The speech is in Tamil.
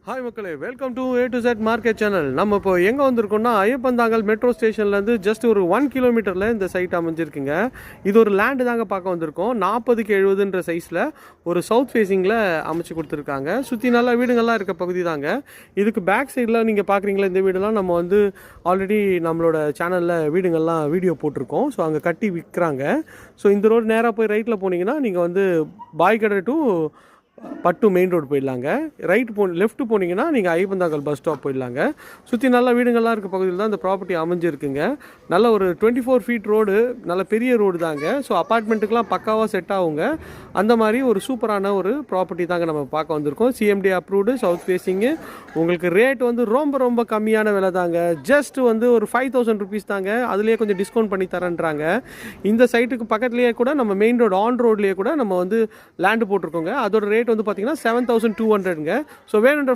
ஹாய் மக்களே, welcome to A to Z market channel. நம்ம இப்போ எங்கே வந்திருக்கோம்னா ஐயப்பந்தாங்கல் மெட்ரோ ஸ்டேஷன்லேருந்து ஜஸ்ட் ஒரு 1 கிலோமீட்டரில் இந்த சைட் அமைஞ்சிருக்குங்க. இது ஒரு லேண்டு தாங்க பார்க்க வந்திருக்கோம். 40க்கு 70ன்ற சைஸில் ஒரு சவுத் ஃபேஸிங்கில் அமைச்சு கொடுத்துருக்காங்க. சுற்றி நல்லா வீடுங்கள்லாம் இருக்க பகுதி தாங்க. இதுக்கு பேக் சைடில் நீங்கள் பார்க்குறீங்களா, இந்த வீடெல்லாம் நம்ம வந்து ஆல்ரெடி நம்மளோட சேனலில் வீடுங்கள்லாம் வீடியோ போட்டிருக்கோம். ஸோ அங்கே கட்டி விற்கிறாங்க. ஸோ இந்த ரோடு நேராக போய் ரைட்டில் போனீங்கன்னா நீங்கள் வந்து பாய்கடை டு பட்டு மெயின் ரோடு போயிடலாங்க. லெஃப்ட் போனீங்கன்னா நீங்கள் ஐயப்பந்தாங்கல் பஸ் ஸ்டாப் போயிடலாங்க. சுற்றி நல்ல வீடுங்கள்லாம் இருக்க பகுதியில் தான் இந்த ப்ராப்பர்ட்டி அமைஞ்சிருக்குங்க. நல்ல ஒரு 24 ஃபீட் ரோடு, நல்ல பெரிய ரோடு தாங்க. ஸோ அப்பார்ட்மெண்ட்டுக்கெலாம் பக்காவாக செட் ஆகுங்க. அந்த மாதிரி ஒரு சூப்பரான ஒரு ப்ராப்பர்ட்டி தாங்க நம்ம பார்க்க வந்திருக்கோம். CMD approved, south facing. உங்களுக்கு ரேட் வந்து ரொம்ப கம்மியான விலை தாங்க. ஜஸ்ட் வந்து ஒரு 5000 ருபீஸ் தாங்க. அதுலேயே கொஞ்சம் டிஸ்கவுண்ட் பண்ணி தரேன்றாங்க. இந்த சைட்டுக்கு பக்கத்துலேயே கூட நம்ம மெயின் ரோடு ரோட்லேயே கூட நம்ம வந்து லேண்டு போட்டிருக்கோங்க. அதோட ரேட் வந்து பார்த்தீங்கன்னா 7200ங்க. ஸோ வேணுன்ற